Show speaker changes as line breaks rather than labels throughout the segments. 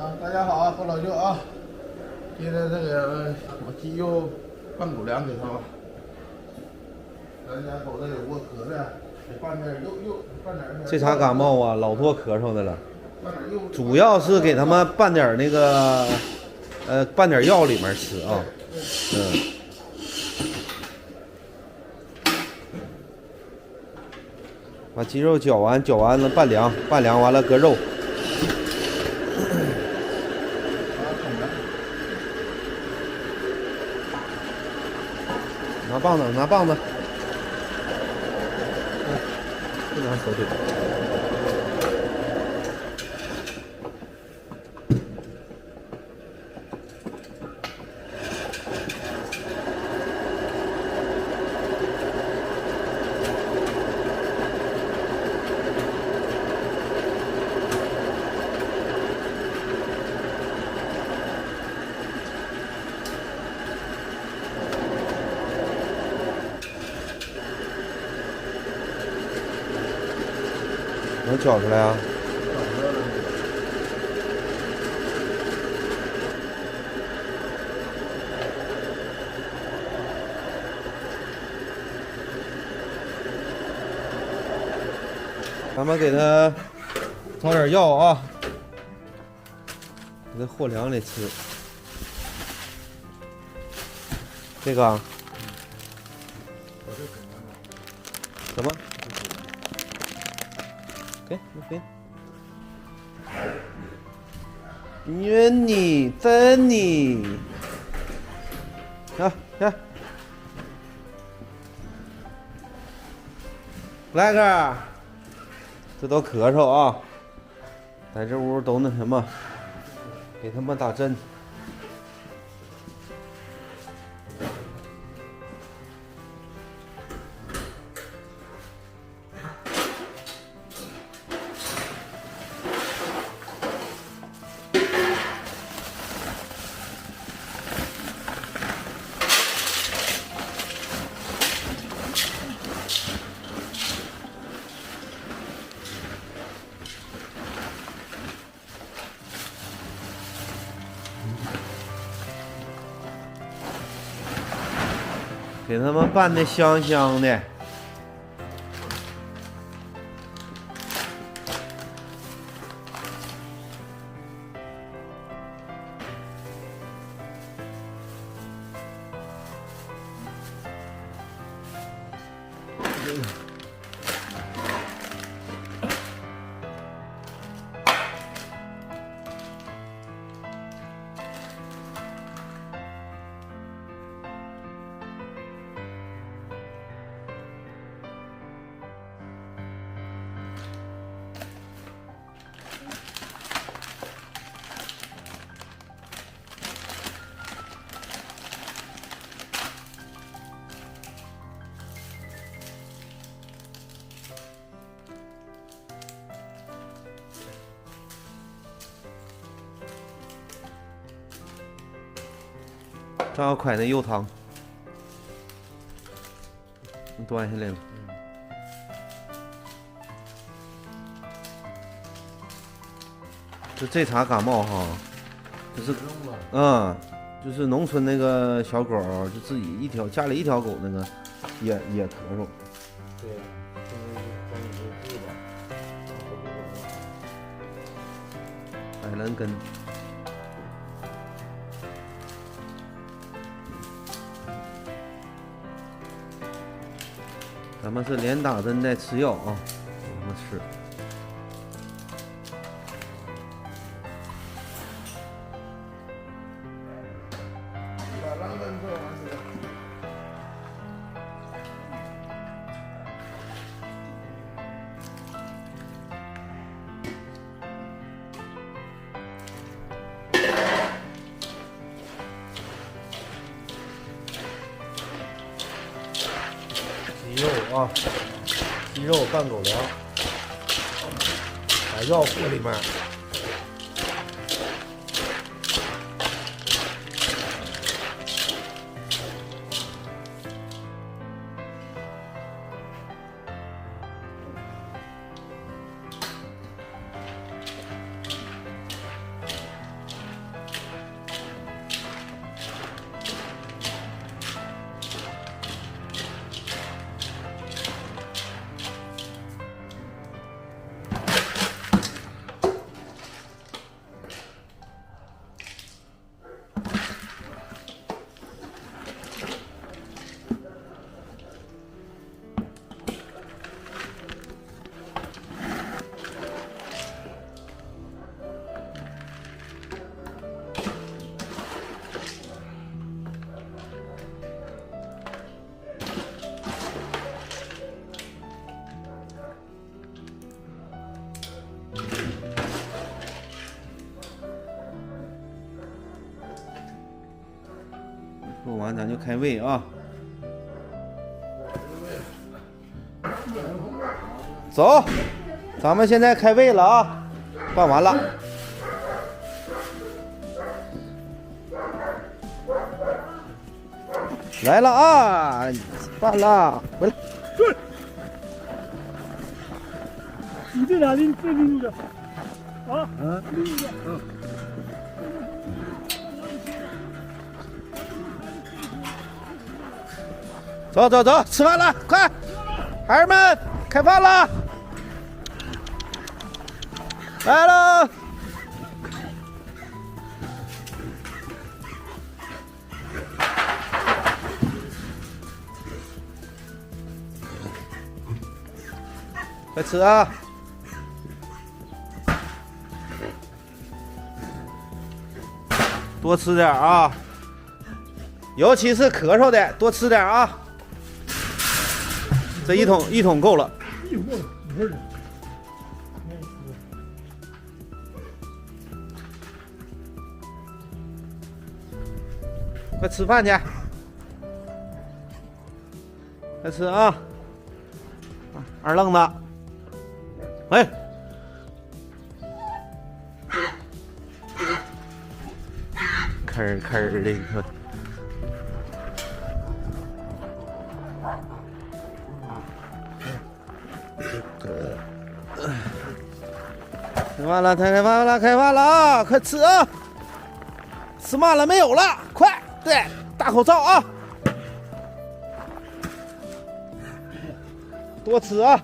大家好啊，我老舅啊，今天这个我鸡肉拌狗粮给他吧。咱家狗子有过咳嗽，得拌点又拌点。
这茬感冒啊，老多咳嗽的了。
拌点肉，
主要是给他们拌点那个，拌点药里面吃啊。把鸡肉搅完了拌凉，拌凉完了搁肉。拿棒子，拿棒子。不拿手怼。能搅出来啊？咱们给它找点药啊，给它和凉里吃。这个啊？什么？给，约你分你，来，Black，这都咳嗽啊，在这屋都那什么，给他们打针。给他们拌的香香的。正好快那肉汤，你端下来了。就这茬感冒哈，就是就是农村那个小狗，就自己家里一条狗那个也咳嗽。
对呀，
百兰根。咱们是连打针带吃药啊，给他们吃。
把狼根做完是吧？
鸡肉啊，鸡肉拌狗粮，把药和里面。做完咱就开胃啊。走，咱们现在开胃了啊！拌完了。来了啊！拌了，回来。
你这俩拎这拎着，啊，拎着，
走走走，吃饭了，快！孩儿们，开饭了！来了！快吃啊！多吃点啊，尤其是咳嗽的，多吃点啊。这一桶够了。
一会儿一会儿。
快吃饭去，快吃啊！二愣子，哎，吭吭的，开饭了，开饭了，开饭了啊！快吃啊！吃慢了没有了，快！对，大口罩啊！多吃啊！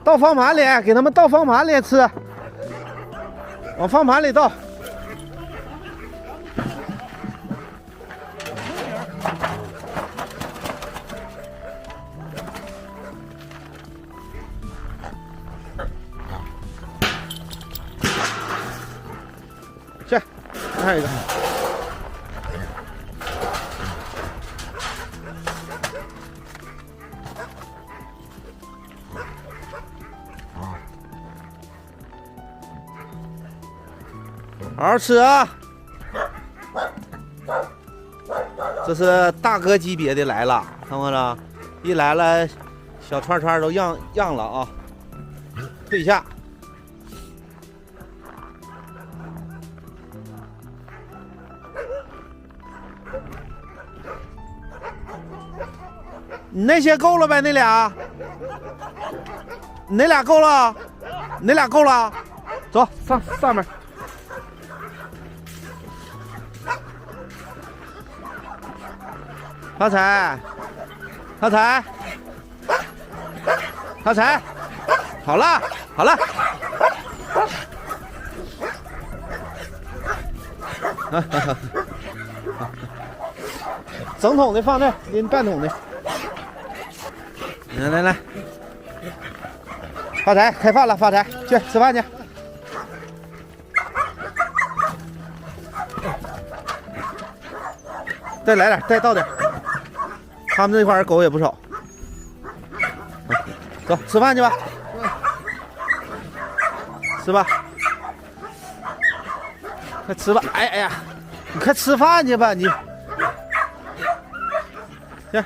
倒方盘里，给他们倒方盘里吃，往方盘里倒。去，还有一个。好好吃啊！这是大哥级别的来了，看没着？一来了，小串串都让了啊！退下。你那些够了呗？那俩，你那俩够了？你那俩够了？走上面。发财，发财，发财，好了好了。整桶的放这，拎半桶的。来，发财开饭了，发财去吃饭去。再来点，再倒点。他们这块狗也不少。走，吃饭去吧。吃吧，快吃吧。哎呀，你快吃饭去吧，你。行。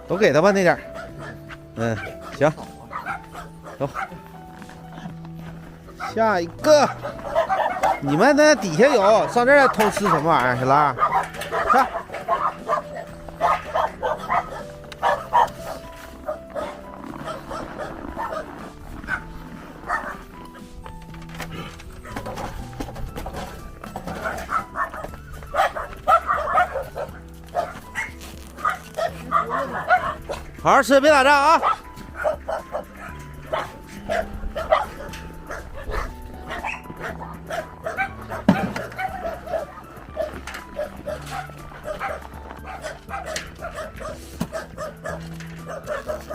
都给他吧，那点儿。行，走。下一个，你们那底下有，上这儿偷吃什么玩意儿，小拉？看。好好吃，别打仗啊！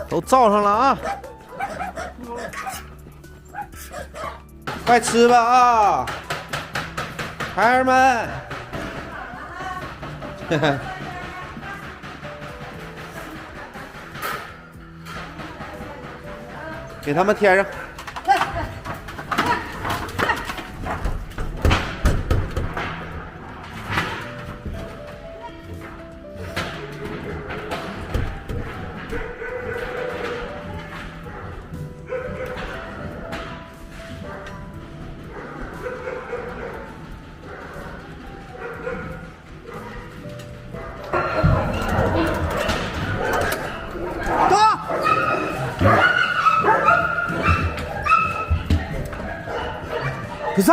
都罩上了啊！快吃吧啊，孩儿们！给他们添上。不是。